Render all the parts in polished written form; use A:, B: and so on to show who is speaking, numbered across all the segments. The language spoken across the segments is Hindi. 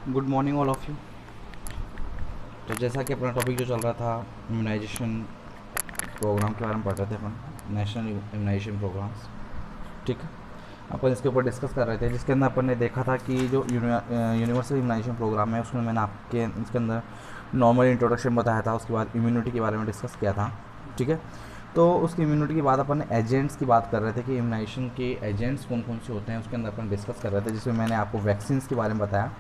A: Good morning all of you. तो जैसा कि अपना टॉपिक जो चल रहा था इम्यूनाइजेशन प्रोग्राम के बारे में पढ़ रहे थे अपन, नेशनल इम्यूनाइजेशन प्रोग्राम्स। ठीक है, अपन इसके ऊपर डिस्कस कर रहे थे, जिसके अंदर अपन ने देखा था कि जो यूनिवर्सल इम्यूनाइजेशन प्रोग्राम है उसमें मैंने आपके इसके अंदर नॉर्मल इंट्रोडक्शन बताया था, उसके बाद इम्यूनिटी के बारे में डिस्कस किया था। ठीक है, तो उसकी इम्यूनिटी के बाद अपन ने एजेंट्स की बात कर रहे थे कि इम्यूनाइजेशन के एजेंट्स कौन कौन से होते हैं, उसके अंदर अपन डिस्कस कर रहे थे, जिसमें मैंने आपको वैक्सीन के बारे में बताया,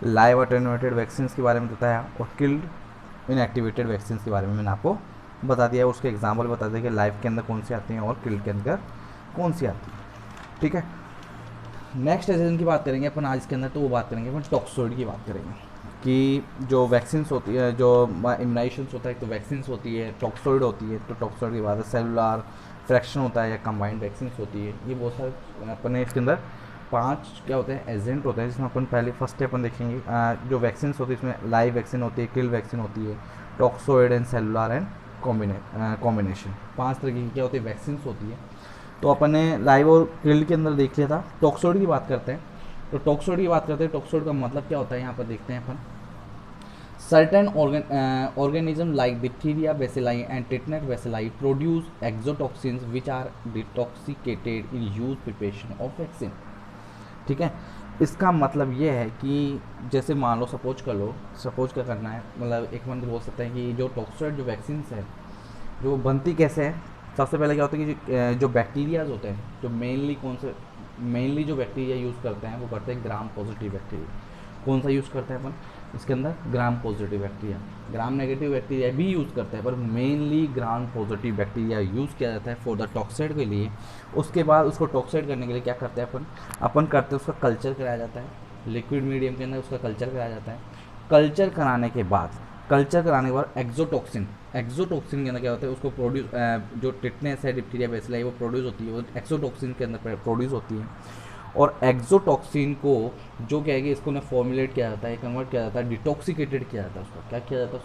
A: लाइव अटेनुएटेड वैक्सीन के बारे में बताया, और किल्ड इनएक्टिवेटेड वैक्सीन के बारे में मैंने आपको बता दिया। उसके एग्जाम्पल बता दिया कि लाइव के अंदर कौन सी आती हैं और किल्ड के अंदर कौन सी आती है। ठीक है, नेक्स्ट एजेंट की बात करेंगे अपन आज के अंदर, तो वो बात करेंगे अपन टॉक्सोइड की बात करेंगे कि जो वैक्सीन होती है, जो इम्यूनाइजेशन होता है, तो वैक्सीन होती है, टॉक्सोइड होती है। तो टॉक्सोइड की बात है, सेलुलर फ्रैक्शन होता है या कंबाइंड वैक्सीन होती है। ये बहुत सारे अपने इसके अंदर 5 क्या होते हैं, एजेंट होते हैं, जिसमें अपन पहले फर्स्ट अपन देखेंगे। जो वैक्सीन होती है इसमें लाइव वैक्सीन होती है, किल वैक्सीन होती है, toxoid and cellular and combination. 5 तरह की क्या होती है वैक्सीन होती है। तो अपन ने लाइव और किल्ड के अंदर देख लिया था। टॉक्सोइड की बात करते हैं, तो टॉक्सोइड की बात करते हैं, टॉक्सोइड का मतलब क्या होता है यहाँ पर देखते हैं अपन। Certain organism like diphtheria bacilli and tetanus bacilli produce exotoxins which are detoxicated in use preparation of vaccine। ठीक है, इसका मतलब ये है कि जैसे मान लो, सपोज क्या करना है, मतलब एक मंथ बोल सकते हैं कि जो टॉक्सोइड जो वैक्सीन है जो बनती कैसे है। सबसे पहले क्या होता है कि जो बैक्टीरियाज होते हैं, जो मेनली जो बैक्टीरिया यूज़ करते हैं वो करते हैं ग्राम पॉजिटिव बैक्टीरिया। कौन सा यूज़ करते हैं अपन इसके अंदर, gram positive bacteria. Gram negative bacteria भी यूज़ करते हैं, पर mainly gram positive bacteria use किया जाता है फॉर द टॉक्साइड के लिए। उसके बाद उसको टॉक्साइड करने के लिए क्या करते हैं अपन करते हैं उसका कल्चर कराया जाता है, लिक्विड मीडियम के अंदर उसका कल्चर कराया जाता है। कल्चर कराने के बाद एक्जोटॉक्सिन के अंदर क्या होता है, उसको प्रोड्यूस जो टिटनेस है, डिप्थीरिया बेसिलाई, वो प्रोड्यूस होती है, वो एक्सोटॉक्सिन के अंदर प्रोड्यूस होती है। और एक्सोटॉक्सिन को जो क्या है कि इसको ना फॉर्मुलेट किया जाता है, कन्वर्ट किया जाता है, डिटॉक्सिकेटेड किया जाता है। उसका क्या किया जाता है,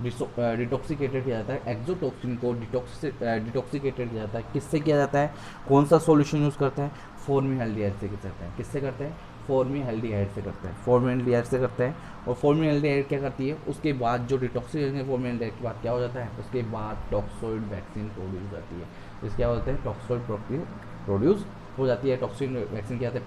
A: उसका डिटॉक्सिकेटेड किया जाता है। एक्सोटॉक्सिन को डिटॉक्सिकेटेड किया जाता है। किससे किया जाता है, कौन सा सॉल्यूशन यूज़ करते हैं, फॉर्मिल्डिहाइड से करते हैं। किससे करते हैं, फॉर्मिल्डिहाइड से करते हैं। फॉर्मिल्डिहाइड से करते हैं, और फॉर्मिल्डिहाइड क्या करती है, उसके बाद जो डिटॉक्सिकेशन फॉर्मिल्डिहाइड के बाद क्या हो जाता है, उसके बाद टॉक्सोइड वैक्सीन प्रोड्यूस हो जाती है। तो क्या होता है, टॉक्सोइड प्रोड्यूस हो जाती है। टॉक्सिन वैक्सीन क्या होता है,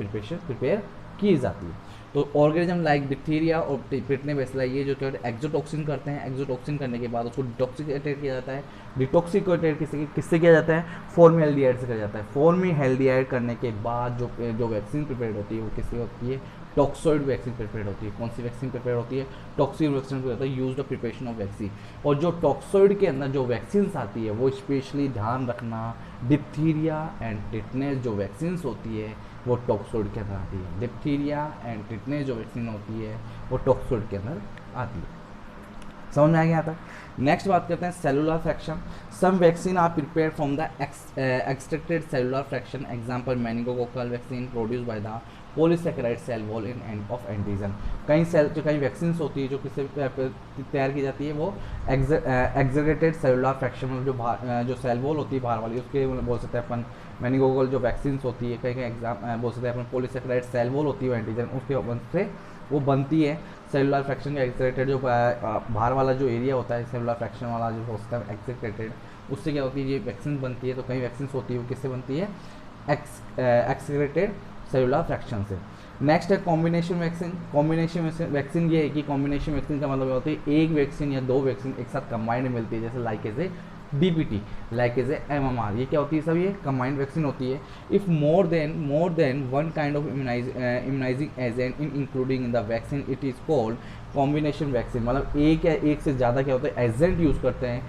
A: प्रिपेयर की जाती है। तो ऑर्गेनिज्म लाइक डिप्थीरिया और टिटनेस बेसिलाई ये जो क्या होता है एक्सोटॉक्सिन करते हैं। एक्सोटॉक्सिन करने के बाद उसको डिटॉक्सिकेटेड किया जाता है। डिटॉक्सिकेटेड किससे किया जाता है, फॉर्मिल्डिहाइड से किया जाता है। फॉर्मिल्डिहाइड करने के बाद जो वैक्सीन प्रिपेयर होती है वो किससे होती है, टॉक्सोइड वैक्सीन प्रिपेयर होती है। कौन सी वैक्सीन प्रिपेयर होती है, टॉक्सिन वैक्सीन प्रिपेयर होता है, यूज्ड प्रिपरेशन ऑफ वैक्सीन। और जो टॉक्सोइड के अंदर जो वैक्सीन आती है वो स्पेशली ध्यान रखना, डिप्थीरिया एंड टिटनेस जो वैक्सीन होती है वो टॉक्सोइड के अंदर आती है। डिप्थीरिया एंड टिटनेस जो वैक्सीन होती है वो टॉक्सोइड के अंदर आती है। समझ में आ गया था। नेक्स्ट बात करते हैं cellular fraction. Some vaccine are prepare from the extracted cellular fraction. Example meningococcal vaccine produce by the polysaccharide cell wall in end of antigen. कई वैक्सीन होती है जो किससे तैयार की जाती है, वो एक्सट्रैक्टेड सेलुलर फ्रैक्शन में जो सेल वॉल होती है बाहर वाली, उसके बोल सकते हैं अपन मेनिंगोकोकल जो वैक्सीन होती है, कई एग्जाम बोल सकते हैं अपन पॉलीसैकेराइड सेल वॉल होती है एंटीजन, उसके से वो बनती है। सेलुलर फ्रैक्शन का एक्सट्रैक्टेड जो बाहर वाला जो एरिया होता है, सेलुलर फ्रैक्शन वाला जो होता है एक्सट्रैक्टेड, उससे क्या होती है, ये वैक्सीन बनती है। तो कई वैक्सीन होती है वो किससे बनती है, एक्सक्रेटेड सेलुलर फ्रैक्शन से। नेक्स्ट है कॉम्बिनेशन वैक्सीन। कॉम्बिनेशन वैक्सीन ये है कि कॉम्बिनेशन वैक्सीन का मतलब होता है एक वैक्सीन या 2 वैक्सीन एक साथ कंबाइंड मिलती है, जैसे लाइकेज DPT, लाइकेज MMR। ये क्या होती है, सब ये कंबाइंड वैक्सीन होती है। If more than one kind of immunising agent in including in the vaccine, it is called combination vaccine. मतलब एक से ज़्यादा क्या होता है, एजेंट यूज़ करते हैं।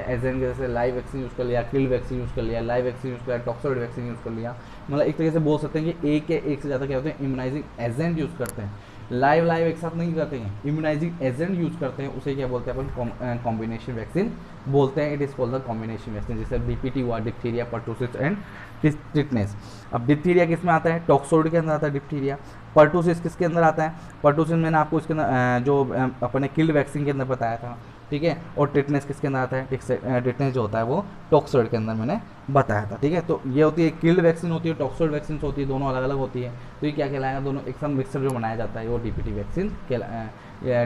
A: एजेंट जैसे लाइव वैक्सीन यूज़ कर लिया, किल वैक्सीन यूज़ कर लिया, लाइव वैक्सीन यूज़ कर लिया, टॉक्सोइड वैक्सीन यूज़ कर लिया। मतलब एक तरीके से बोल सकते हैं कि एक से ज़्यादा क्या होते हैं, इम्यूनाइजिंग एजेंट यूज़ करते हैं। लाइव एक साथ नहीं करते हैं, इम्यूनाइजिंग एजेंट यूज़ करते हैं, उसे क्या बोलते हैं अपन, कॉम्बिनेशन वैक्सीन बोलते हैं। It is called the combination vaccine. जैसे DPT हुआ, डिप्थीरिया, पर्टूसिस एंड टिटनेस। अब डिप्थीरिया किस में आता है, टॉक्सोइड के अंदर आता है डिप्थीरिया। पर्टूसिस किसके अंदर आता है, पर्टूसिस मैंने आपको इसके अंदर जो अपने किल्ड वैक्सीन के अंदर बताया था। ठीक है। और टिटनेस किसके अंदर आता है, टिटनेस जो होता है वो टॉक्सोइड के अंदर मैंने बताया था, ठीक है। तो ये होती है किल्ड वैक्सीन होती है, टॉक्सोइड वैक्सीन होती है, दोनों अलग अलग होती है। तो ये क्या कहलाएगा, दोनों एक साथ मिक्सर जो बनाया जाता है वो डीपीटी वैक्सीन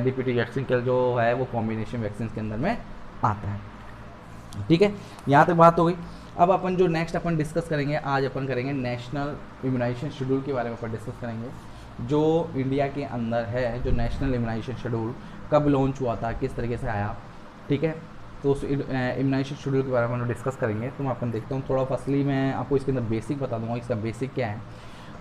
A: डीपीटी वैक्सीन के जो है वो कॉम्बिनेशन वैक्सीन के अंदर में आता है, ठीक है। यहाँ तक बात हो गई। अब अपन जो नेक्स्ट अपन डिस्कस करेंगे, आज अपन करेंगे नेशनल इम्यूनाइजेशन शेड्यूल के बारे में अपन डिस्कस करेंगे। जो इंडिया के अंदर है, जो नेशनल इम्यूनाइजेशन शेड्यूल कब लॉन्च हुआ था, किस तरीके से आया, ठीक है। तो उस इम्यूनाइजेशन शेड्यूल के बारे में हम डिस्कस करेंगे। तो मैं अपन देखता हूँ थोड़ा, फर्स्टली मैं आपको इसके अंदर बेसिक बता दूंगा, इसका बेसिक क्या है।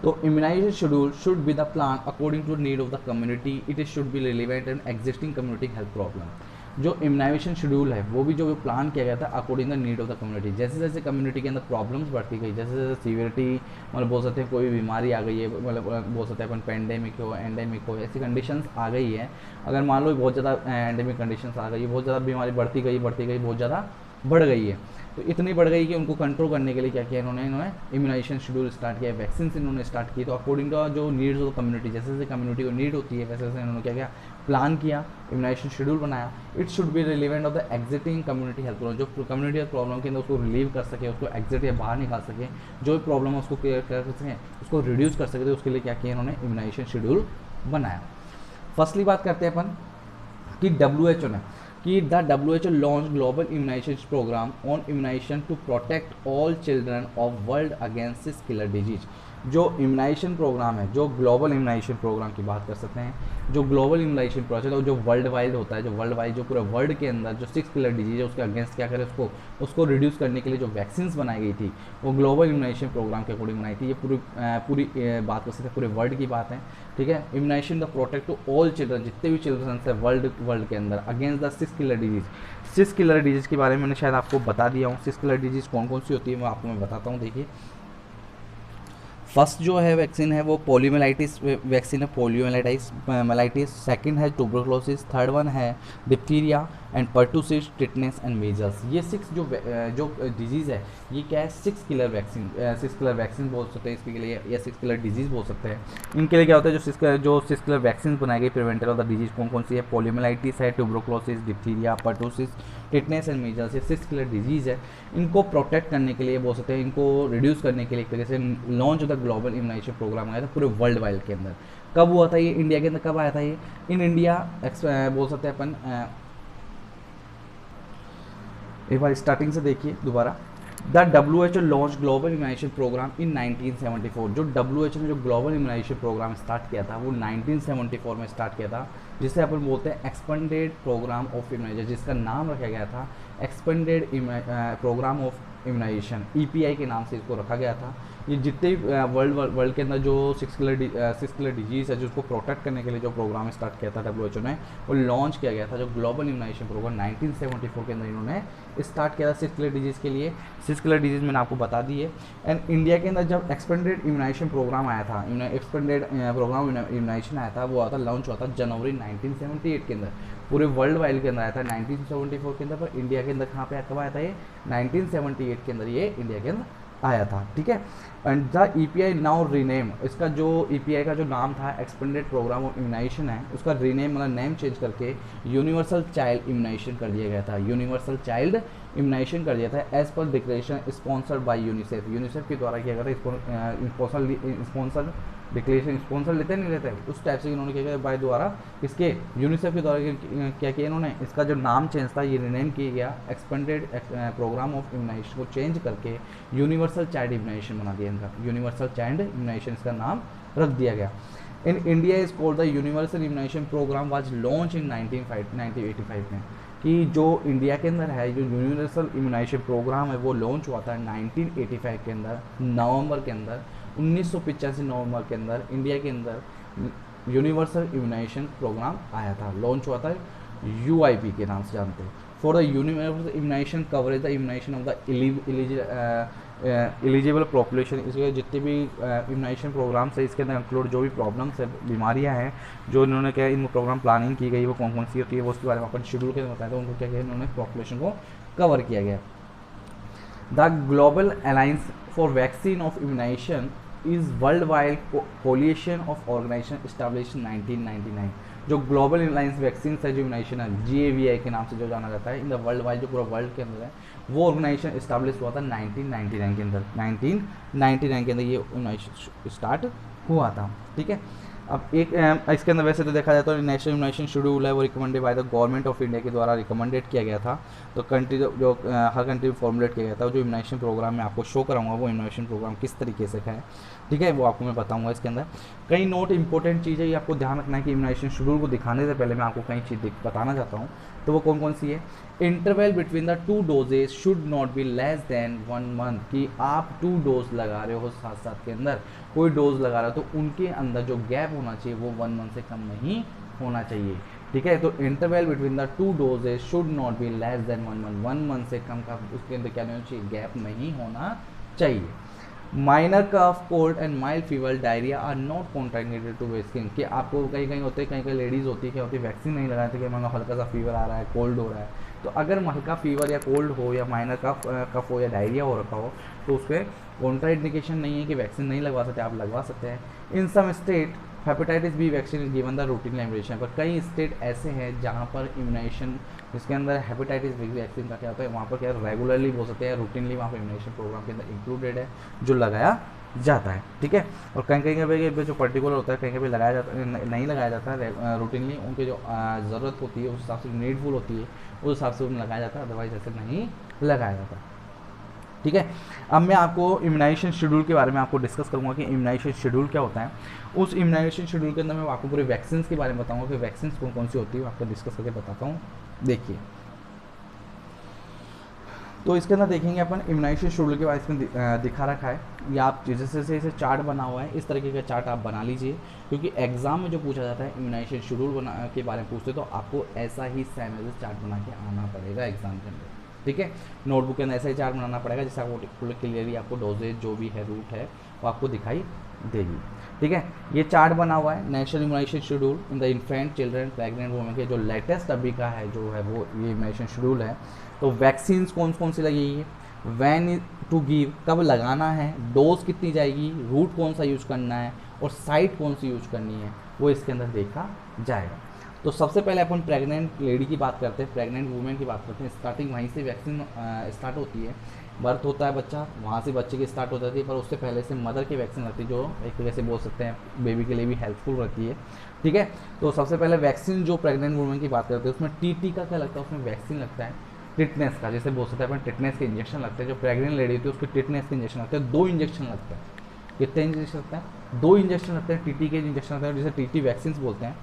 A: तो immunisation schedule should be the plan according to need of the community, it is should be relevant and existing community health problem. जो इम्यूनाइजेशन शेड्यूल है वो भी जो प्लान किया गया था according the need of the community. जैसे जैसे कम्युनिटी के अंदर प्रॉब्लम्स बढ़ती गई, जैसे जैसे सीवियरिटी, मतलब बोल सकते हैं कोई बीमारी आ गई है, मतलब बोल सकते हैं अपन पेंडेमिक हो, एंडेमिक हो, ऐसी कंडीशंस आ गई है। अगर मान लो बहुत ज़्यादा एंडेमिक कंडीशंस आ गई, बहुत ज़्यादा बीमारी बढ़ती गई बहुत ज़्यादा बढ़ गई है, तो इतनी बढ़ गई कि उनको कंट्रोल करने के लिए क्या किया इन्होंने इम्यूनाइजेशन शेड्यूल स्टार्ट किया, वैक्सीन इन्होंने स्टार्ट की। तो अकॉर्डिंग टू जो नीड्स ऑफ कम्युनिटी, जैसे जैसे कम्युनिटी को नीड होती है वैसे वैसे इन्होंने क्या किया, प्लान किया, इम्यूनाइजेशन शेड्यूल बनाया। It should be relevant of the exiting community health problem, जो कम्युनिटी हेल्थ प्रॉब्लम के अंदर उसको रिलीव कर सके, उसको एग्जिट या बाहर निकाल सके, जो प्रॉब्लम है उसको क्लियर कर सकें, उसको रिड्यूस कर सके। तो उसके लिए क्या किया इन्होंने, इम्यूनाइजेशन शेड्यूल बनाया। फर्स्टली बात करते हैं अपन कि WHO ने कि the WHO launch global immunisation programme on immunisation to protect all children of world against this killer disease. जो इम्यूनाइजेशन प्रोग्राम है, जो ग्लोबल इम्यूनाइजेशन प्रोग्राम की बात कर सकते हैं, जो ग्लोबल इम्यूनाइजेशन प्रोजेक्ट है जो वर्ल्ड वाइड होता है, जो वर्ल्ड वाइड जो पूरे वर्ल्ड के अंदर जो 6 किलर डिजीज है उसके अगेंस्ट क्या करे, उसको रिड्यूस करने के लिए जो वैक्सीन बनाई गई थी वो ग्लोबल इम्यूनाइजेशन प्रोग्राम के अकॉर्डिंग बनाई थी। ये पूरी बात कर सकते हैं, पूरे वर्ल्ड की बात है, ठीक है। Immunisation the protect to all children, जितने भी चिल्ड्रन है वर्ल्ड के अंदर, against the 6 killer disease. 6 killer disease के बारे में मैंने शायद आपको बता दिया हूँ। 6 किलर डिजीज कौन कौन सी होती है मैं आपको बताता हूँ। देखिए, फर्स्ट जो है वैक्सीन है वो पोलियोमाइलाइटिस वैक्सीन है, पोलियोमाइलाइटिस। सेकंड है ट्यूबरकुलोसिस, थर्ड वन है diphtheria and pertussis, tetanus and measles. ये 6 जो डिजीज़ है ये क्या है, 6 किलर वैक्सीन बोल सकते हैं इसके लिए, या 6 किलर डिजीज़ बोल सकते हैं। इनके लिए क्या होता है, जो 6 किलर वैक्सीन बनाई गई प्रिवेंटर ऑफ द डिजीज़ कौन कौन सी है, पोलियोमाइलाइटिस है, tuberculosis, diphtheria, pertussis, tetanus and measles. ये 6 किलर डिजीज़ है। इनको प्रोटेक्ट करने के लिए बोल सकते हैं, इनको रिड्यूस करने के लिए एक तरीके से launch the global immunisation programme आया था पूरे वर्ल्ड वाइड के अंदर। कब हुआ था ये, इंडिया के अंदर कब आया था ये, इन इंडिया बोल सकते हैं अपन, एक बार स्टार्टिंग से देखिए दोबारा। The WHO launch global immunisation programme in 1974। जो WHO ने जो ग्लोबल इम्यूनाइजेशन प्रोग्राम स्टार्ट किया था वो 1974 में स्टार्ट किया था, जिसे अपन बोलते हैं एक्सपेंडेड प्रोग्राम ऑफ इम्यूनाइजेशन, जिसका नाम रखा गया था expanded programme of immunisation, EPI के नाम से इसको रखा गया था। ये जितने वर्ल्ड के अंदर जो 6 किलर डिजीज है, जिसको प्रोटेक्ट करने के लिए जो प्रोग्राम स्टार्ट किया था WHO ने, वो लॉन्च किया गया था। जो ग्लोबल इम्यूनाइजेशन प्रोग्राम 1974 के अंदर इन्होंने स्टार्ट किया था 6 किलर डिजीज़ के लिए। 6 किलर डिजीज़ मैंने आपको बता दी है। एंड इंडिया के अंदर जब एक्सपेंडेड इम्यूनाइजेशन प्रोग्राम आया था, एक्सपेंडेड प्रोग्राम इम्यूनाइजेशन आया था, वो आया था, लॉन्च हुआ था जनवरी 1978 के अंदर। पूरे वर्ल्ड वाइड के अंदर आया था 1974 के अंदर, पर इंडिया के अंदर कहाँ पे कब आया था ये, 1978 के अंदर ये इंडिया के अंदर आया था, ठीक है। And the EPI now rename, इसका जो EPI का जो नाम था एक्सपेंडेड प्रोग्राम ऑफ इम्यूनाइजेशन है, उसका रीनेम मतलब नेम चेंज करके यूनिवर्सल चाइल्ड इम्यूनाइजेशन कर दिया गया था। यूनिवर्सल चाइल्ड इम्यूनाइजेशन कर दिया था as per declaration sponsored by UNICEF. UNICEF के द्वारा किया गया था, स्पॉन्सर डिक्लेरेशन, स्पॉन्सर लेते नहीं लेते, उस टाइप से इन्होंने क्या किया बाय द्वारा, इसके यूनिसेफ के द्वारा क्या किया इन्होंने, इसका जो नाम चेंज था ये रिनेम किया गया, एक्सपेंडेड प्रोग्राम ऑफ इम्यूनाइजेशन को चेंज करके यूनिवर्सल चाइल्ड इम्यूनाइजेशन बना दिया इनका, यूनिवर्सल चाइल्ड इम्यूनाइजेशन इसका नाम रख दिया गया। In India is called the universal immunisation programme was launch in 1985 में, कि जो इंडिया के अंदर है जो यूनिवर्सल इम्यूनाइजेशन प्रोग्राम है वो लॉन्च हुआ था 1985 के अंदर, नवंबर के अंदर, 1985 नवंबर के अंदर इंडिया के अंदर यूनिवर्सल इम्यूनाइजेशन प्रोग्राम आया था, लॉन्च हुआ था UIP के नाम से जानते हैं। For the universal immunisation coverage the immunisation of the eligible population, इसके जितने भी इम्यूनाइजेशन प्रोग्राम्स है इसके अंदर इंक्लूड जो भी प्रॉब्लम्स है, बीमारियां हैं, जो इन्होंने क्या इन प्रोग्राम प्लानिंग की गई वो कौन कौन सी होती है वो उसके बारे में अपन शेड्यूल के बताया था, उनको क्या किया इन्होंने पॉपुलेशन को कवर किया गया। The global alliance for vaccine of immunisation is world wide coalition of organisation establish 1999। जो ग्लोबल अलायंस वैक्सीन है, जो इम्यूनाइजेशन है, GAVI के नाम से जो जाना जाता है, इन द वर्ल्ड वाइड, जो पूरा वर्ल्ड के अंदर है, वो ऑर्गेनाइजेशन इस्टेब्लिश हुआ था 1999 के अंदर। 1999 के अंदर ये इम्यूनाइजेशन स्टार्ट हुआ था। ठीक है, अब एक इसके अंदर वैसे तो देखा जाए तो नेशनल इम्यूनाइजेशन शेड्यूल है वो recommended by the government of India के द्वारा रिकमेंडेड किया गया था। तो कंट्री जो हर कंट्री में फॉर्मुलेट किया गया था, जो इम्यूनाइजेशन प्रोग्राम मैं आपको शो कराऊंगा वो इम्यूनाइजेशन प्रोग्राम किस तरीके से है, ठीक है, वो आपको मैं बताऊंगा। इसके अंदर कई नोट इंपॉर्टेंट चीज़ है, ये आपको ध्यान रखना है कि इम्यूनाइजेशन शेड्यूल को दिखाने से पहले मैं आपको कई चीज़ बताना चाहता हूँ। तो वो कौन कौन सी है? Interval between the 2 doses should not be less than 1 month, कि आप 2 डोज लगा रहे हो साथ साथ के अंदर कोई डोज लगा रहा है तो उनके अंदर जो गैप होना चाहिए वो 1 मंथ से कम नहीं होना चाहिए। ठीक है, तो interval between the 2 doses should not be less than 1 month, 1 month से कम का उसके अंदर क्या नहीं होना चाहिए, गैप नहीं होना चाहिए। Minor cough, cold and mild fever, diarrhoea are not contraindicated to vaccine, कि आपको कहीं कहीं होते हैं, कहीं कहीं लेडीज़ होती है, क्या होती है, वैक्सीन नहीं लगाते कि मान लो हल्का सा फीवर आ रहा है, कोल्ड हो रहा है, तो अगर हल्का फीवर या कोल्ड हो या माइनर कफ हो या डायरिया हो रखा हो तो उस पर कॉन्ट्रा इंडिकेशन नहीं है कि वैक्सीन नहीं लगवा सकते, आप लगवा सकते हैं। In some state hepatitis B vaccine is given the routine immunisation, पर कई स्टेट ऐसे हैं जहाँ पर इम्यूनाइजेशन जिसके अंदर हेपेटाइटिस बी वैक्सीन का क्या होता है, वहाँ पर क्या रेगुलरली बोल सकते हैं, रूटीनली वहाँ पर इम्यूनाइजेशन प्रोग्राम के अंदर इंक्लूडेड है, जो लगाया जाता है। ठीक है, और कहीं कहीं पे जो पर्टिकुलर होता है, कहीं कहीं लगाया जाता है, नहीं लगाया जाता है रूटीनली, उनकी जो ज़रूरत होती है उस हिसाब से, नीडफुल होती है उस हिसाब से उन्हें लगाया जाता है, अदरवाइज ऐसे नहीं लगाया जाता। ठीक है, अब मैं आपको इम्यूनाइजेशन शेड्यूल के बारे में आपको डिस्कस करूंगा कि इम्यूनाइजेशन शेड्यूल क्या होता है। उस इम्यूनाइजेशन शेड्यूल के अंदर मैं आपको पूरे वैक्सीन के बारे में बताऊंगा कि वैक्सीन कौन कौन सी होती है, आपको डिस्कस करके बताता हूँ। देखिए, तो इसके अंदर देखेंगे अपन इम्यूनाइजेशन शेड्यूल के बारे में दिखा रखा है, या आप जैसे से इसे चार्ट बना हुआ है, इस तरीके का चार्ट आप बना लीजिए, क्योंकि एग्जाम में जो पूछा जाता है इम्यूनाइजेशन शेड्यूल के बारे में पूछते तो आपको ऐसा ही सेम एज चार्ट बना के आना पड़ेगा एग्जाम के अंदर। ठीक है, नोटबुक के अंदर ऐसा ही चार्ट बनाना पड़ेगा जिससे आपको क्लियरली आपको डोजेज जो भी है, रूट है, वो आपको दिखाई देगी। ठीक है, ये चार्ट बना हुआ है national immunisation schedule in the infant, children, pregnant women के जो लेटेस्ट अभी का है जो है वो ये इम्यूनाइजेशन शेड्यूल है। तो वैक्सीन कौन कौन सी लगेगी है, वैन टू गिव, कब लगाना है, डोज कितनी जाएगी, रूट कौन सा यूज करना है और साइट कौन सी यूज करनी है, वो इसके अंदर देखा जाएगा। तो सबसे पहले अपन प्रेग्नेंट लेडी की बात करते हैं, प्रेग्नेंट वुमेन की बात करते हैं। स्टार्टिंग वहीं से वैक्सीन स्टार्ट होती है, बर्थ होता है बच्चा, वहाँ से बच्चे की स्टार्ट हो जाती है, पर उससे पहले से मदर की वैक्सीन लगती है, जो एक तरह से बोल सकते हैं बेबी के लिए भी हेल्पफुल रहती है। ठीक है, तो सबसे पहले वैक्सीन जो प्रेग्नेंट वुमेन की बात करते हैं उसमें टीटी का क्या लगता है, उसमें वैक्सीन लगता है टिटनेस का, जैसे बोल सकते हैं अपन टिटनेस के इंजेक्शन लगते हैं। जो प्रेग्नेंट लेडी होती है उसके टिटनेस के इंजेक्शन लगते हैं, 2 इंजेक्शन लगते हैं। कितने इंजेक्शन लगते हैं? 2 इंजेक्शन लगते हैं, टीटी के इंजेक्शन लगते हैं, जिसे टीटी वैक्सीन बोलते हैं।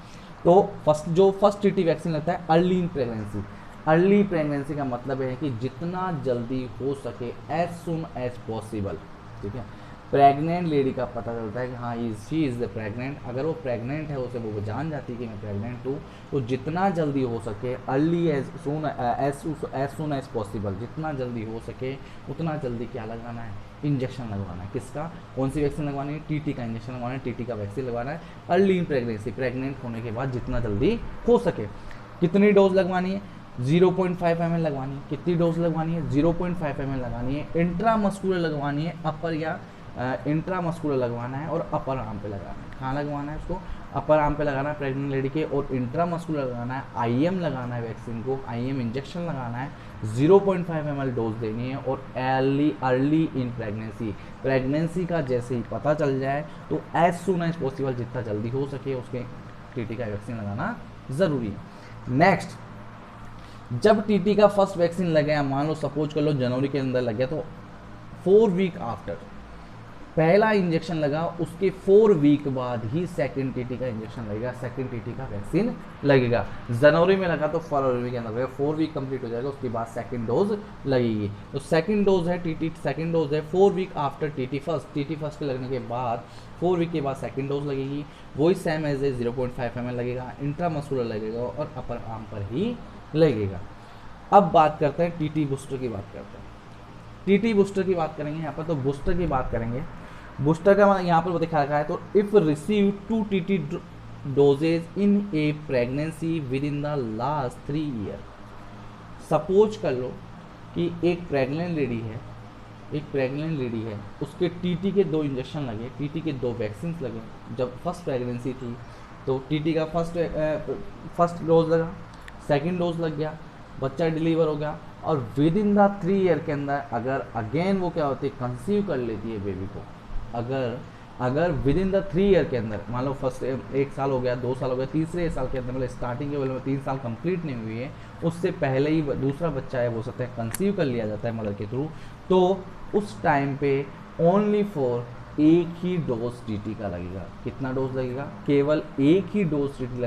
A: तो फर्स्ट टीटी वैक्सीन लगता है early in pregnancy. Early pregnancy का मतलब है कि जितना जल्दी हो सके, एज सुन एज पॉसिबल। ठीक है, प्रेग्नेंट लेडी का पता चलता है कि हाँ शी इज़ द प्रेग्नेंट, अगर वो प्रेग्नेंट है उसे वो जान जाती है कि मैं प्रेग्नेंट हूँ, तो जितना जल्दी हो सके, early as soon as possible, जितना जल्दी हो सके उतना जल्दी क्या लगाना है, इंजेक्शन लगवाना है। किसका, कौन सी वैक्सीन लगवानी है? टीटी का इंजेक्शन लगवाना है, टीटी का वैक्सीन लगवाना है अर्ली इन प्रेगनेंसी, प्रेग्नेंट होने के बाद जितना जल्दी हो सके। कितनी डोज लगवानी है? 0.5 ml लगवानी है। कितनी डोज लगवानी है? 0.5 ml लगानी है। इंट्रामस्कुलर लगवानी है, अपर या इंट्रामस्कुलर लगवाना है और अपर आर्म पे लगाना है। कहाँ लगवाना है उसको? अपर आर्म पे लगाना है प्रेग्नेंट लेडी के, और इंट्रामस्कुलर लगाना है, आईएम लगाना है वैक्सीन को, आईएम इंजेक्शन लगाना है, 0.5 ml डोज देनी है, और अर्ली इन प्रेगनेंसी, प्रेगनेंसी का जैसे ही पता चल जाए तो एज सुन एज पॉसिबल, जितना जल्दी हो सके उसके टीटी का वैक्सीन लगाना ज़रूरी है। नेक्स्ट, जब टीटी का फर्स्ट वैक्सीन लगे, मान लो सपोज कर लो जनवरी के अंदर लग गया, तो 4 वीक आफ्टर पहला इंजेक्शन लगा, उसके 4 वीक बाद ही सेकंड टीटी का इंजेक्शन लगेगा, सेकंड टीटी का वैक्सीन लगेगा। जनवरी में लगा तो फरवरी के अंदर लगेगा, 4 वीक कंप्लीट हो जाएगा, उसके बाद सेकंड डोज लगेगी। तो सेकंड डोज है टीटी, सेकंड डोज है 4 वीक आफ्टर टीटी फर्स्ट के लगने के बाद 4 वीक के बाद सेकंड डोज लगेगी। वही सेम एज ए 0.5 ml लगेगा, इंट्रामस्कुलर लगेगा और अपर आर्म पर ही लगेगा। अब बात करते हैं टीटी बूस्टर की बात करते हैं। टीटी बूस्टर की बात करेंगे यहाँ पर, तो बूस्टर की बात करेंगे। बूस्टर का मतलब यहाँ पर दिखा रखा है, तो if receive 2 TT doses in a pregnancy within the last 3 year. Suppose कर लो कि एक प्रेग्नेंट लेडी है, एक प्रेग्नेंट लेडी है, उसके टीटी के 2 इंजेक्शन लगे, टीटी के 2 वैक्सीन लगे। जब फर्स्ट प्रेगनेंसी थी तो टीटी का फर्स्ट डोज लगा, सेकंड डोज लग गया, बच्चा डिलीवर हो गया, और विद इन द 3 ईयर के अंदर अगर अगेन वो क्या होती है, कंसीव कर लेती है बेबी को। अगर विद इन द 3 ईयर के अंदर, मान लो फर्स्ट 1 साल हो गया, 2 साल हो गया, तीसरे साल के अंदर, मतलब स्टार्टिंग के लेवल में 3 साल कंप्लीट नहीं हुई है, उससे पहले ही दूसरा बच्चा है वो सकता है कंसीव कर लिया जाता है मदर के थ्रू, तो उस टाइम पे ओनली फॉर एक ही डोज टीटी का लगेगा। कितना डोज लगेगा? केवल एक ही डोज टीटी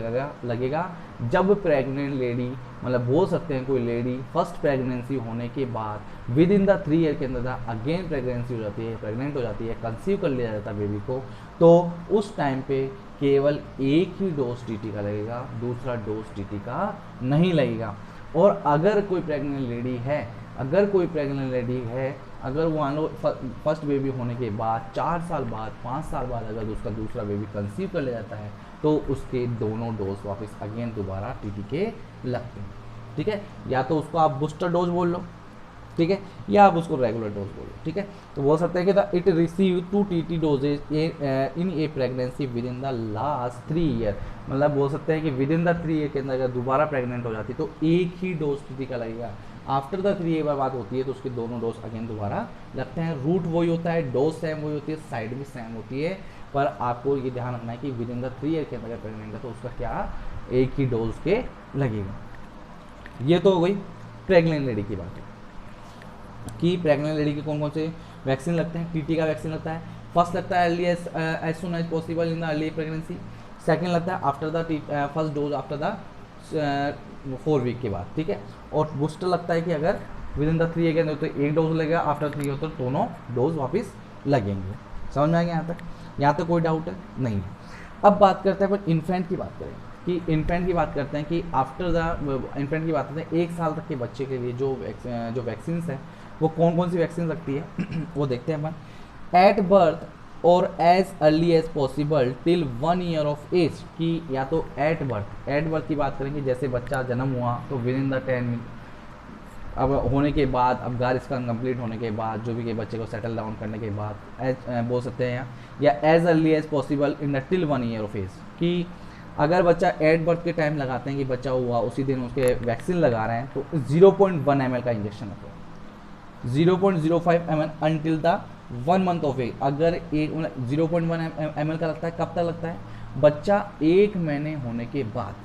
A: लगेगा जब प्रेग्नेंट लेडी, मतलब बोल सकते हैं कोई लेडी फर्स्ट प्रेगनेंसी होने के बाद विद इन द 3 ईयर के अंदर अगेन प्रेगनेंसी हो जाती है, प्रेग्नेंट हो जाती है, कंसीव कर लिया जाता है बेबी को, तो उस टाइम पे केवल एक ही डोज टीटी का लगेगा, दूसरा डोज टीटी का नहीं लगेगा। और अगर कोई प्रेग्नेंट लेडी है, अगर वो मान लो फर्स्ट बेबी होने के बाद 4 साल बाद, 5 साल बाद अगर उसका दूसरा बेबी कंसीव कर लिया जाता है, तो उसके दोनों डोज वापस अगेन दोबारा टीटी के लगते हैं। ठीक है, या तो उसको आप बूस्टर डोज बोल लो, ठीक है, या आप उसको रेगुलर डोज बोलो। ठीक है, तो बोल सकते हैं कि it receive 2 TT doses in a pregnancy within the last 3 year, मतलब बोल सकते हैं कि विद इन द 3 ईयर के अंदर अगर दोबारा प्रेग्नेंट हो जाती है तो एक ही डोज टीटी का लगेगा। आफ्टर द 3 ईयर बात होती है तो उसके दोनों डोज अगेन दोबारा लगते हैं। रूट वही होता है, डोज सेम वही होती है, साइड भी सेम होती है, पर आपको ये ध्यान रखना है कि विद इन द 3 ईयर के अंदर प्रेग्नेंट है तो उसका क्या एक ही डोज के लगेगा। ये तो हो गई प्रेग्नेंट लेडी की बात कि प्रेग्नेंट लेडी के कौन कौन से वैक्सीन लगते हैं। टीटी का वैक्सीन लगता है, फर्स्ट लगता है early as soon as possible in the early pregnancy, second लगता है after the first dose after the 4 week के बाद। ठीक है, और बूस्टर लगता है कि अगर विद इन द 3 ईयर के अंदर तो एक डोज लगेगा, आफ्टर 3 ईयर तो दोनों डोज वापस लगेंगे। समझ में आ गया यहाँ तक कोई डाउट है नहीं। अब बात करते हैं पर इन्फेंट की बात करें कि इन्फेंट की बात करते हैं कि आफ्टर द इन्फेंट की बात करते हैं 1 साल तक के बच्चे के लिए जो वैक्सीन है वो कौन कौन सी वैक्सीन लगती है वो देखते हैं अपन। एट बर्थ और as early as possible till 1 year of age, कि या तो एट बर्थ की बात करेंगे, जैसे बच्चा जन्म हुआ तो विद इन द 10 अब होने के बाद, अब गार स्कैन कंप्लीट होने के बाद, जो भी के बच्चे को सेटल डाउन करने के बाद एज बोल सकते हैं, या as early as possible in the till 1 year of age, कि अगर बच्चा एट बर्थ के टाइम लगाते हैं कि बच्चा हुआ उसी दिन उसके वैक्सीन लगा रहे हैं तो 0.1 ml का इंजेक्शन लगता है, 0.05 ml until the 1 month of age. अगर 0.1 ml का लगता है, कब तक लगता है? बच्चा 1 महीने होने के बाद।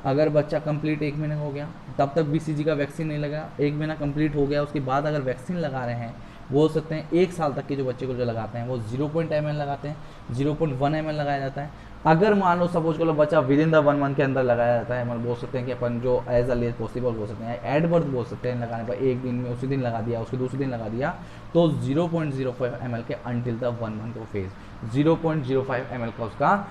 A: अगर बच्चा कंप्लीट 1 महीने हो गया तब तक BCG का वैक्सीन नहीं लगा, 1 महीना कंप्लीट हो गया उसके बाद अगर वैक्सीन लगा रहे हैं, बोल सकते हैं 1 साल तक के जो बच्चे को जो लगाते हैं वो 0.1 ml लगाते हैं, 0.1 ml लगाया जाता है। अगर मान लो सपोज करो बच्चा विद इन द 1 मंथ के अंदर लगाया जाता है, मतलब बोल सकते हैं कि अपन जो एज अर्ली एज पॉसिबल बोल सकते हैं, एट बर्थ बोल सकते हैं, लगाने पर एक दिन में उसी दिन लगा दिया, उसके दूसरे दिन लगा दिया, तो 0.05 ml के until the 1 month of age 0.05 ml का उसका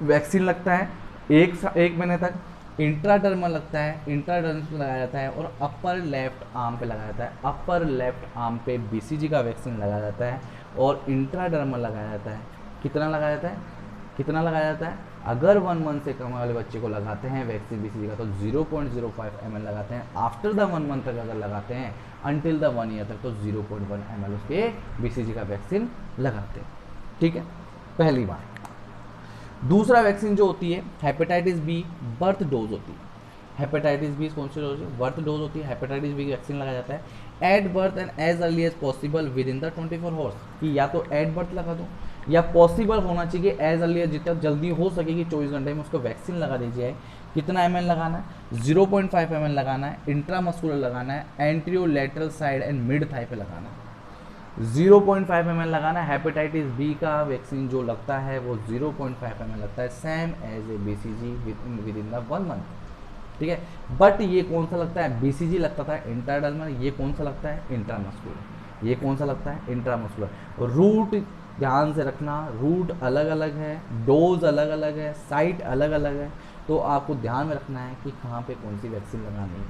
A: वैक्सीन लगता है 1 महीने तक। इंट्राडर्मल लगता है, इंट्राडर्मल लगाया जाता है, और अपर लेफ्ट आर्म पे लगाया जाता है, अपर लेफ्ट आर्म पे BCG का वैक्सीन लगाया जाता है, और इंट्राडर्मल लगाया जाता है। कितना लगाया जाता है? अगर 1 मंथ से कम वाले बच्चे को लगाते हैं वैक्सीन BCG का तो 0.05 ml लगाते हैं। आफ्टर द 1 मंथ तक अगर लगाते हैं अनटिल द 1 ईयर तक तो 0.1 ml उसके BCG का वैक्सीन लगाते हैं। ठीक है, पहली बात। दूसरा वैक्सीन जो होती है हेपेटाइटिस बी बर्थ डोज होती है। हेपेटाइटिस बी कौन सी डोज है? बर्थ डोज होती है। हेपेटाइटिस बी की वैक्सीन लगाया जाता है at birth and as early as possible within the 24 hours, कि या तो एट बर्थ लगा दो या पॉसिबल होना चाहिए एज अर्ली एज जितना जल्दी हो सके कि 24 घंटे में उसको वैक्सीन लगा दीजिए। कितना ml लगाना है? 0.5 ml लगाना है, इंट्रामस्कुलर लगाना है, anterior lateral side and mid thigh पे लगाना है। 0.5 ml लगाना है। हेपेटाइटिस बी का वैक्सीन जो लगता है वो 0.5 ml लगता है, same as a BCG within the 1 month. ठीक है, बट ये कौन सा लगता है? BCG लगता था इंट्राडर्मल, ये कौन सा लगता है? इंट्रामस्कुलर। ये कौन सा लगता है? इंट्रामस्कुलर। रूट ध्यान से रखना, रूट अलग अलग है, डोज अलग अलग है, साइट अलग अलग है, तो आपको ध्यान में रखना है कि कहाँ पे कौन सी वैक्सीन लगानी है,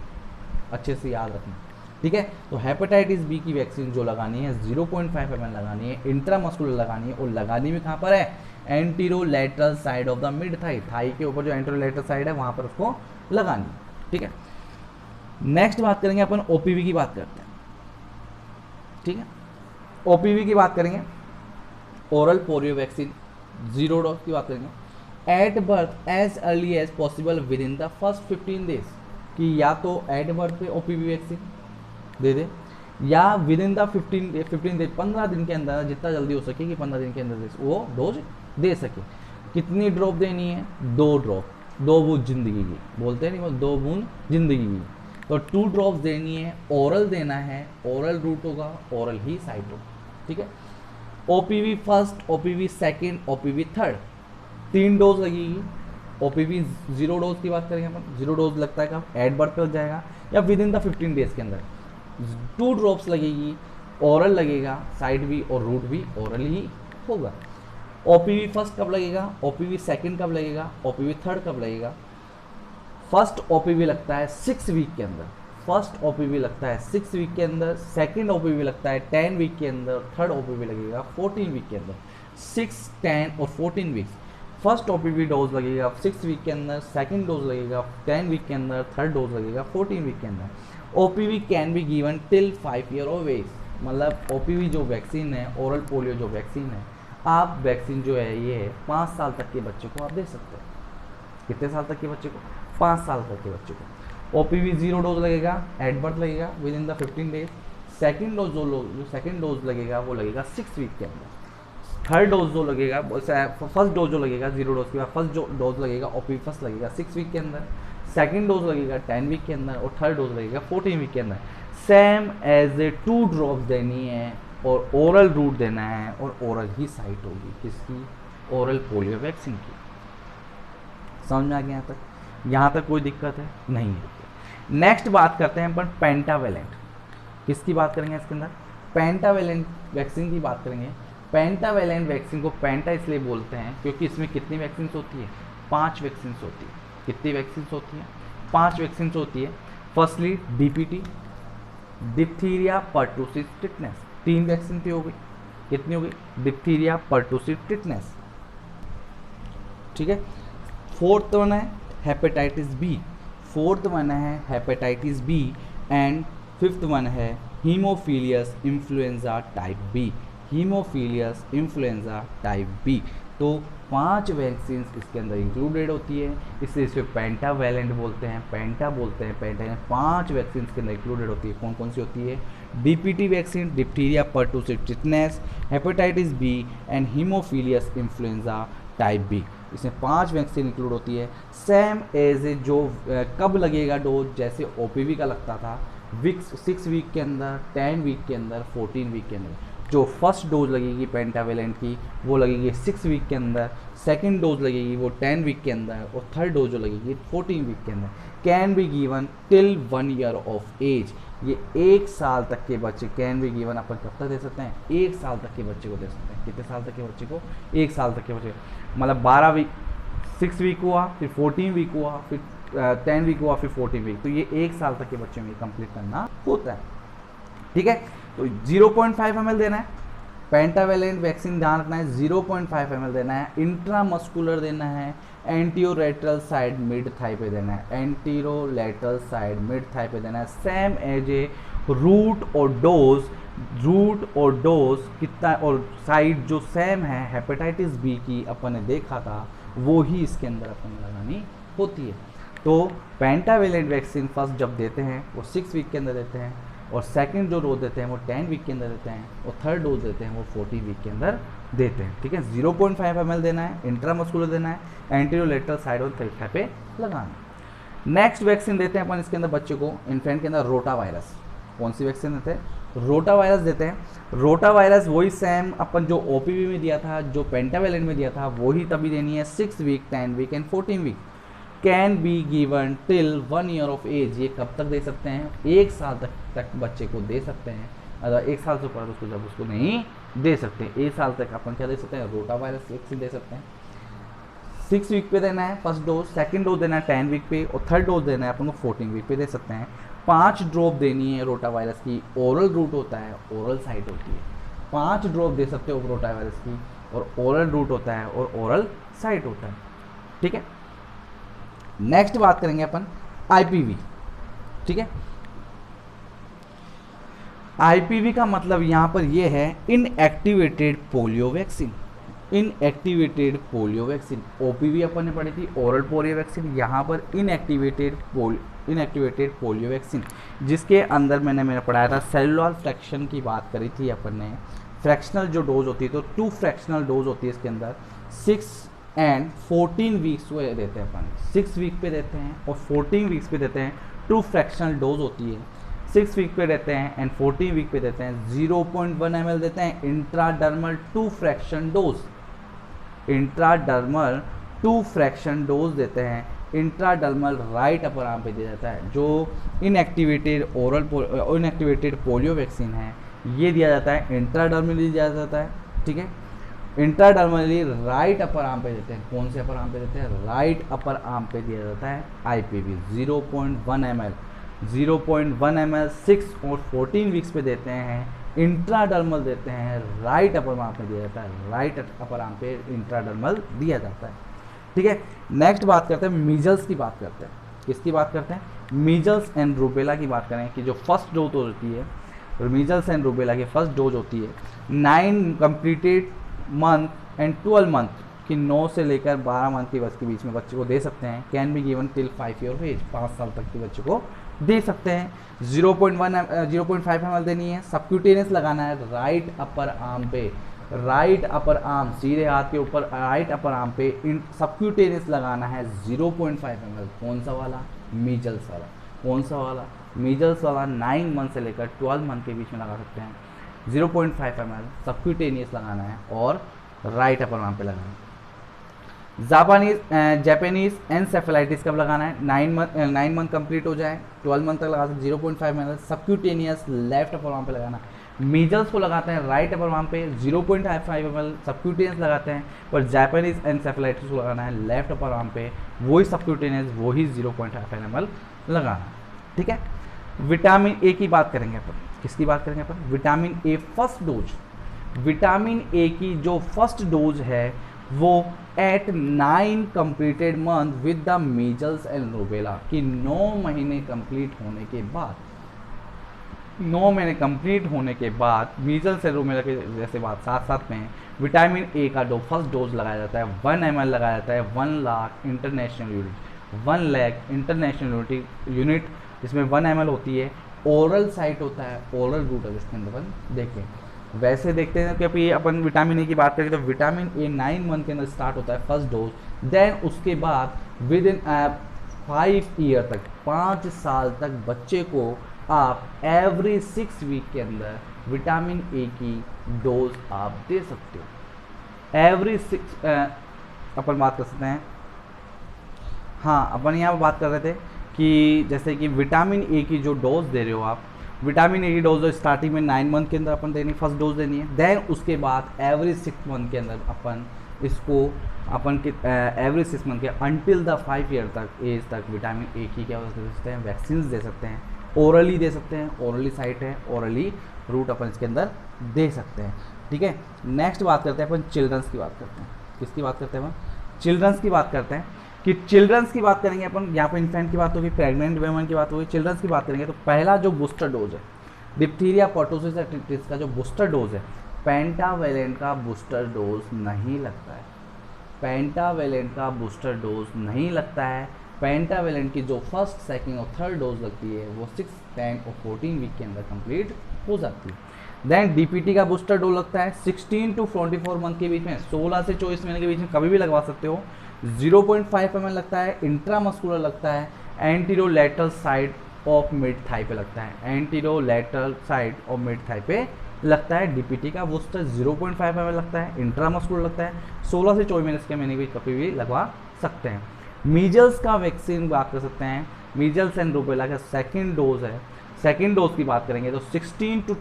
A: अच्छे से याद रखना। ठीक है, तो हेपेटाइटिस बी की वैक्सीन जो लगानी है 0.5 ml लगानी है, इंट्रामस्कुलर लगानी है, और लगानी में कहाँ पर है? Anterolateral side of the mid thigh, thigh के ऊपर जो एंटीरोलैटरल साइड है वहाँ पर उसको लगानी है। ठीक है, नेक्स्ट बात करेंगे अपन OPV की बात करते हैं। ठीक है। ओपीवी की बात करेंगे, ओरल पोलियो वैक्सीन 0 डोज की बात करेंगे। At birth as early as possible within the first 15 days, कि या तो एट बर्थ पे ओपीवी वैक्सीन दे दे, या विद इन द 15 डेज 15 दिन के अंदर, जितना जल्दी हो सके कि 15 दिन के अंदर वो डोज दे सके। कितनी ड्रॉप देनी है? 2 ड्रॉप, 2 बूंद जिंदगी की, बोलते हैं नहीं, वो 2 बूंद जिंदगी की। तो 2 ड्रॉप्स देनी है, ओरल देना है, ओरल रूट होगा, ओरल ही साइट होगा, ठीक है। OPV first, OPV second, OPV third, 3 dose लगेगी। ओपीवी 0 डोज की बात करेंगे अपन, 0 डोज लगता है कब? एट बर्थ पे लग जाएगा या विद इन द 15 डेज के अंदर। 2 ड्रॉप्स लगेगी, ओरल लगेगा, साइड भी और रूट भी ओरल ही होगा। ओपीवी फर्स्ट कब लगेगा? ओपीवी सेकेंड कब लगेगा? ओपीवी थर्ड कब लगेगा? फर्स्ट ओपीवी लगता है 6 वीक के अंदर, फर्स्ट ओपीवी लगता है 6 वीक के अंदर, सेकेंड ओपीवी लगता है 10 वीक के अंदर, थर्ड ओपीवी लगेगा 14 वीक के अंदर। 6, 10 और 14 वीक्स। फर्स्ट ओपीवी डोज लगेगा 6 वीक के अंदर, सेकेंड डोज लगेगा 10 वीक के अंदर, थर्ड डोज लगेगा 14 वीक के अंदर। OPV can be given till 5 year of age, मतलब ओपीवी जो वैक्सीन है, ओरल पोलियो जो वैक्सीन है, आप वैक्सीन जो है ये 5 साल तक के बच्चे को आप दे सकते हैं। कितने साल तक के बच्चे को? 5 साल तक के बच्चे को। ओपीवी 0 डोज लगेगा, एट बर्थ लगेगा, with in the 15 days. Second dose जो सेकेंड डोज लगेगा वो लगेगा 6 वीक के अंदर। थर्ड डोज जो लगेगा, फर्स्ट डोज जो लगेगा 0 डोज के बाद, फर्स्ट जो डोज लगेगा ओपीवी फर्स्ट लगेगा 6 वीक के अंदर, सेकेंड डोज लगेगा 10 वीक के अंदर और थर्ड डोज लगेगा 14 वीक के अंदर। सेम एज ए 2 ड्रॉप्स देनी है और ओरल रूट देना है और ओरल ही साइट होगी किसकी? ओरल पोलियो वैक्सीन की। समझ में आ गया यहाँ तक? यहाँ तक कोई दिक्कत है? नहीं है। नेक्स्ट बात करते हैं अपन पेंटावेलेंट। किसकी बात करेंगे इसके अंदर? पेंटावेलेंट वैक्सीन की बात करेंगे। पेंटावेलेंट वैक्सीन को पेंटा इसलिए बोलते हैं क्योंकि इसमें कितनी वैक्सीन होती है? 5 वैक्सीन होती है। कितनी वैक्सीन होती है? 5 वैक्सीन होती है। Firstly DPT, diphtheria, pertussis, tetanus, 3 vaccine हो गई। कितनी हो गई? डिप्थीरिया, पर्टुसिस, टिटनेस, ठीक है। फोर्थ वन है हेपेटाइटिस बी, फोर्थ वन है hepatitis B and fifth one है haemophilus influenza type B, haemophilus influenza type B. तो 5 वैक्सीन इसके अंदर इंक्लूडेड होती है, इसलिए इसे पेंटावेलेंट बोलते हैं, पेंटा बोलते हैं, पेंटा। 5 वैक्सीन के अंदर इंक्लूडेड होती है। कौन कौन सी होती है? DPT vaccine, diphtheria, pertussis, tetanus, hepatitis B and haemophilus influenza type B. इसमें 5 वैक्सीन इंक्लूड होती है। सेम एज जो कब लगेगा डोज, जैसे ओपीवी का लगता था 6 वीक के अंदर, 10 वीक के अंदर, 14 वीक के अंदर। जो फर्स्ट डोज लगेगी पेंटावेलेंट की वो लगेगी 6 वीक के अंदर, सेकेंड डोज लगेगी वो 10 वीक के अंदर और थर्ड डोज जो लगेगी 14 वीक के अंदर। Can be given till 1 year of age, ये 1 साल तक के बच्चे कैन बी गिवन अपन कब तक दे सकते हैं? 1 साल तक के बच्चे को दे सकते हैं। कितने साल तक के बच्चे को? 1 साल तक के बच्चे, मतलब 12 वीक, 6 वीक हुआ, फिर 14 वीक हुआ, फिर 10 वीक हुआ, फिर 14 वीक। तो ये 1 साल तक के बच्चे में कंप्लीट करना होता है, ठीक है। तो 0.5 ml देना है पेंटावेलेंट वैक्सीन, ध्यान रखना है 0.5 ml देना है। इंट्रामस्कुलर देना है, एंटीरोलेटरल साइड मिड थाई पे देना है, एंटीरोलेटरल साइड मिड थाई पे देना है। सेम एज ए रूट और डोज, रूट और डोज कितना और साइड जो सेम है हेपेटाइटिस बी की अपन ने देखा था वो ही इसके अंदर अपन लगानी होती है। तो पेंटावेलेंट वैक्सीन फर्स्ट जब देते हैं वो 6 वीक के अंदर देते हैं और सेकंड जो डोज देते हैं वो 10 वीक के अंदर देते हैं और थर्ड डोज देते हैं वो 14 वीक के अंदर देते हैं, ठीक है। 0.5 ml देना है, इंट्रामस्कुलर देना है, एंटीरोलेटरल साइड और थर्ड पे लगाना। नेक्स्ट वैक्सीन देते हैं अपन इसके अंदर बच्चे को, इन्फेंट के अंदर रोटा वायरस। कौन सी वैक्सीन देते हैं? रोटा वायरस देते हैं। रोटा वायरस वही सेम अपन जो ओपीवी में दिया था, जो पेंटावेलेंट में दिया था, वही तभी देनी है 6 week, 10 week and 14 week. Can be given till 1 year of age, ये कब तक दे सकते हैं? 1 साल तक बच्चे को दे सकते हैं। अगर 1 साल से ऊपर उसको जब उसको नहीं दे सकते, 1 साल तक अपन क्या दे सकते हैं? रोटा वायरस वैक्सीन दे सकते हैं। 6 वीक पे देना है फर्स्ट डोज, सेकंड डोज देना है 10 वीक पे और थर्ड डोज देना है अपन को 14 वीक पे दे सकते हैं। 5 ड्रॉप देनी है रोटा वायरस की, ओरल रूट होता है, ओरल साइट होती है। 5 ड्रॉप दे सकते हो रोटा वायरस की और ओरल रूट होता है और ओरल साइट होता है, ठीक है। नेक्स्ट बात करेंगे अपन आईपीवी, ठीक है। आईपीवी का मतलब यहाँ पर ये है inactivated polio vaccine, inactivated polio vaccine. OPV अपन ने पढ़ी थी ओरल पोलियो वैक्सीन, यहाँ पर इनएक्टिवेटेड पोलियो वैक्सीन, जिसके अंदर मैंने पढ़ाया था सेलुलर फ्रैक्शन की बात करी थी अपन ने। फ्रैक्शनल जो डोज होती है, तो 2 फ्रैक्शनल डोज होती है इसके अंदर, 6 एंड 14 वीक्स को देते हैं अपन, 6 वीक पे देते हैं और 14 वीक्स पे देते हैं। 2 फ्रैक्शनल डोज होती है, 6 वीक पे देते हैं एंड 14 वीक पे देते हैं। 0.1 ml देते हैं intradermal 2 fraction dose, intradermal 2 fraction dose देते हैं। इंट्राडर्मल राइट अपर आर्म पे दिया जाता है। जो इनएक्टिवेटेड पोलियो वैक्सीन है ये दिया जाता है इंट्राडर्मली दिया जाता है, ठीक है। इंट्राडर्मली राइट अपर आर्म पे देते हैं। कौन से अपर आर्म पे देते हैं? राइट अपर आर्म पे दिया जाता है आईपीवी 0.1 ml, 0.1 ml 6 और 14 वीक्स पे देते हैं। इंट्राडर्मल देते हैं राइट अपर आर्म पे दिया जाता है, राइट अपर आर्म पे इंट्राडर्मल दिया जाता है, ठीक है। नेक्स्ट बात करते हैं मीजल्स की बात करते हैं। किसकी बात करते हैं? मीजल्स एंड रूबेला की बात करें कि जो फर्स्ट डोज होती है, मीजल्स एंड रूबेला की फर्स्ट डोज होती है 9 कंप्लीटेड मंथ एंड 12 मंथ कि 9 से लेकर 12 मंथ के बच्चे के बीच में बच्चे को दे सकते हैं। Can be given till 5 year age, 5 साल तक के बच्चे को दे सकते हैं। 0.5 ml देनी है। सबक्यूटेनियस लगाना है राइट अपर आर्म पे, राइट अपर आर्म सीधे हाथ के ऊपर राइट अपर आर्म पे सबक्यूटेनियस लगाना है 0.5 ml। कौन सा वाला? मीजल्स वाला। कौन सा वाला? मीजल्स वाला। 9 मंथ से लेकर 12 मंथ के बीच में लगा सकते हैं। 0.5 ml सबक्यूटेनियस लगाना है और राइट अपर आर्म पे लगाना है। जापानीज एनसेफेलाइटिस कब लगाना है? 9 मंथ कंप्लीट हो जाए, 12 मंथ तक लगा सकते 0.5 ml subcutaneous left upper arm पे लगाना। मीजल्स को लगाते हैं राइट अपर आर्म पे 0.5 ml सबक्यूटेनियस लगाते हैं, पर जापानीज एनसेफेलाइटिस को लगाना है लेफ्ट अपर आर्म पे, वही सबक्यूटेनियस वही 0.5 ml लगाना, ठीक है। विटामिन ए की बात करेंगे अपन। किसकी बात करेंगे अपन? Vitamin A first dose. Vitamin A की जो फर्स्ट डोज है वो at 9 completed month with the measles and rubella कि 9 महीने कंप्लीट होने के बाद, 9 महीने कंप्लीट होने के बाद मीजल्स एंड रूबेला के जैसे बात साथ साथ में विटामिन ए का जो फर्स्ट डोज लगाया जाता है 1 ml लगाया जाता है 1 lakh international unit, 1 lakh international unit जिसमें 1 ml होती है। ओरल साइट होता है, ओरल रूट है जिसके अंदर अपन देखें। वैसे देखते हैं कि अभी अपन विटामिन ए की बात करें तो विटामिन ए 9 मंथ के अंदर स्टार्ट होता है फर्स्ट डोज, देन उसके बाद विद इन 5 ईयर तक, 5 साल तक बच्चे को आप एवरी 6 वीक के अंदर विटामिन ए की डोज आप दे सकते हो। एवरी 6 अपन बात कर सकते हैं। हाँ, अपन यहाँ बात कर रहे थे कि जैसे कि विटामिन ए की जो डोज दे रहे हो आप, विटामिन ए की डोज स्टार्टिंग में 9 मंथ के अंदर अपन देनी, फर्स्ट डोज देनी है। देन उसके बाद एवरी 6 मंथ के अंदर अपन इसको अपन के एवरी 6 मंथ के अंटिल द 5 ईयर तक एज तक विटामिन ए की क्या दे सकते हैं? वैक्सीन दे सकते हैं। ओरली दे सकते हैं, ओरली साइट है, ओरली रूट अपन इसके अंदर दे सकते हैं, ठीक है। नेक्स्ट बात करते हैं अपन चिल्ड्रंस की बात करते हैं। किसकी बात करते हैं अपन? चिल्ड्रंस की बात करते हैं कि चिल्ड्रंस की बात करेंगे अपन। यहाँ पर इन्फेंट की बात होगी, प्रेग्नेंट वुमेन की बात होगी, चिल्ड्रंस की बात करेंगे तो पहला जो बूस्टर डोज है डिप्थीरिया पर्टुसिस या टिटिस का जो बूस्टर डोज है, पेंटावेलेंट का बूस्टर डोज नहीं लगता है। पेंटावेलेंट का बूस्टर डोज नहीं लगता है। पेंटावेलेंट की जो फर्स्ट, सेकंड और थर्ड डोज लगती है वो 6, 10 और 14 वीक के अंदर कंप्लीट हो जाती है। देन डीपीटी का बूस्टर डोज लगता है 16 to 44 मंथ के बीच में, 16 से 24 महीने के बीच में कभी भी लगवा सकते हो। 0.5 ml लगता है, इंट्रामस्कुलर लगता है, anterolateral side of mid thigh पे लगता है, anterolateral side of mid thigh पे लगता है। डीपीटी का बूस्टर 0.5 ml लगता है, इंट्रामस्कुलर लगता है, 16 से 24 के महीने के बीच कभी भी लगवा सकते हैं। मीजल्स का वैक्सीन बात कर सकते हैं। मीजल्स एंड रूबेला का सेकेंड डोज है। सेकेंड डोज की बात करेंगे तो 16 to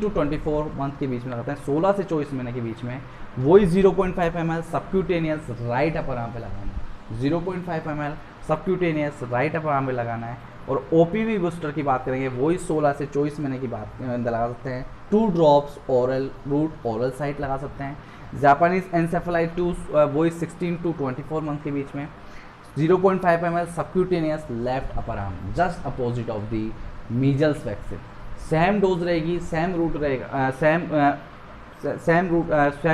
A: 24 मंथ के बीच में लगाते हैं, 16 से 24 महीने के बीच में। वही 0.5 ml subcutaneous right upper arm पे लगाना है, 0.5 ml subcutaneous right upper arm पे लगाना है। और ओपीवी बूस्टर की बात करेंगे वही 16 से 24 महीने की बात लगा सकते हैं। 2 drops oral route oral site लगा सकते हैं। जापानीज एनसेफेलाइटिस वही 16 to 24 मंथ के बीच में। 0.5 ml subcutaneous left upper arm, just opposite of the measles vaccine. Same dose रहेगी, सेम रूट रहेगा, सेम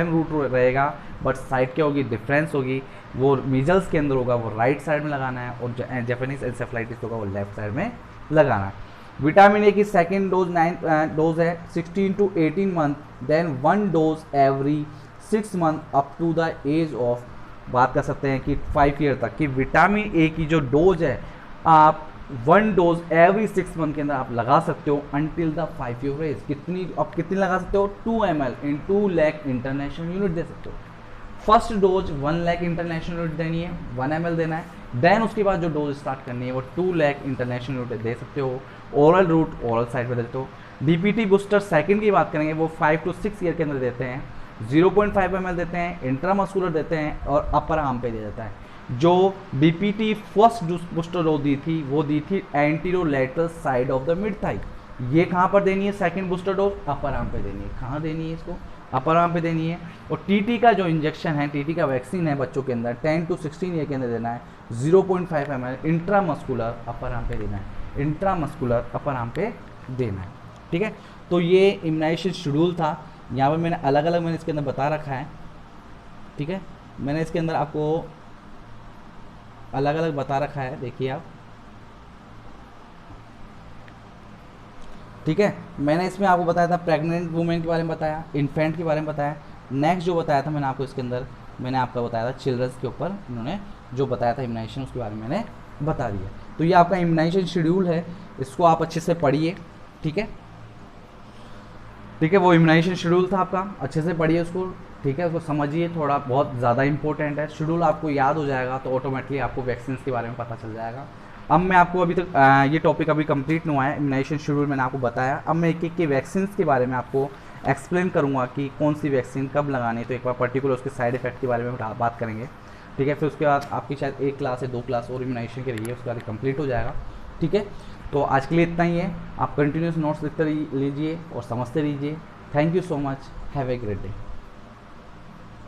A: रूट रहेगा, बट साइड क्या होगी, डिफरेंस होगी। वो मीजल्स के अंदर होगा, वो राइट साइड में लगाना है, और जापानीज एंसेफेलाइटिस होगा वो लेफ्ट साइड में लगाना है। विटामिन ए की सेकेंड डोज 9 डोज है 16 to 18 month, then 1 dose every 6 month up to the age of, बात कर सकते हैं कि 5 ईयर तक की। विटामिन ए की जो डोज है आप 1 डोज एवरी 6 मंथ के अंदर आप लगा सकते हो अनटिल द 5 ईयर एज। कितनी आप कितनी लगा सकते हो, 2 ml इन 2 लाख इंटरनेशनल यूनिट दे सकते हो। First dose 1 lakh international unit देनी है, 1 ml देना है। देन उसके बाद जो डोज स्टार्ट करनी है वो 2 लाख इंटरनेशनल यूनिट दे सकते हो। ओरल रूट ओरल साइड पे देते हो। डीपीटी बूस्टर सेकंड की बात करेंगे, वो 5 to 6 ईयर के अंदर देते हैं, 0.5 ml देते हैं, इंट्रामस्कुलर देते हैं, और अपर आर्म पे दे देता है। जो डीपीटी फर्स्ट बूस्टर डोज दी थी वो दी थी anterolateral side of the mid thigh. ये कहाँ पर देनी है, second booster dose upper arm पे देनी है। कहाँ देनी है, इसको अपर आर्म पे देनी है। और टीटी का जो इंजेक्शन है, टीटी का वैक्सीन है बच्चों के अंदर 10 to 16 ईयर के अंदर देना है, 0.5 ml इंट्रामस्कुलर अपर आर्म पे देना है, इंट्रामस्कुलर अपर आर्म पे देना है। ठीक है, तो ये इम्यूनाइजेशन शेड्यूल था। यहाँ पर मैंने अलग अलग मैंने इसके अंदर बता रखा है। ठीक है, मैंने इसके अंदर आपको अलग अलग बता रखा है, देखिए आप। ठीक है, मैंने इसमें आपको बताया था प्रेग्नेंट वुमेन के बारे में बताया, इन्फेंट के बारे में बताया। नेक्स्ट जो बताया था मैंने आपको इसके अंदर, मैंने आपको बताया था चिल्ड्रंस के ऊपर इन्होंने जो बताया था इम्यूनाइजेशन, उसके बारे में मैंने बता दिया। तो ये आपका इम्यूनाइजेशन शेड्यूल है, इसको आप अच्छे से पढ़िए। ठीक है, ठीक है, वो इम्यूनाइजेशन शेड्यूल था आपका, अच्छे से पढ़िए उसको। ठीक है, उसको समझिए, थोड़ा बहुत ज़्यादा इंपॉर्टेंट है। शेड्यूल आपको याद हो जाएगा तो ऑटोमेटिकली आपको वैक्सीन के बारे में पता चल जाएगा। अब मैं आपको अभी तक ये टॉपिक अभी कंप्लीट नहीं हुआ है, इम्यूनाइजेशन शेड्यूल मैंने आपको बताया। अब मैं एक एक के वैक्सीन के बारे में आपको एक्सप्लेन करूँगा कि कौन सी वैक्सीन कब लगानी है। तो एक बार पर्टिकुलर उसके साइड इफेक्ट के बारे में बात करेंगे। ठीक है, फिर उसके बाद आपकी शायद 1 क्लास या 2 क्लास और इम्यूनाइजेशन की रही है, उसके बाद कंप्लीट हो जाएगा। ठीक है, तो आज के लिए इतना ही है। आप कंटिन्यूस नोट्स लिखते लीजिए और समझते रहिए। Thank you so much, have a great day.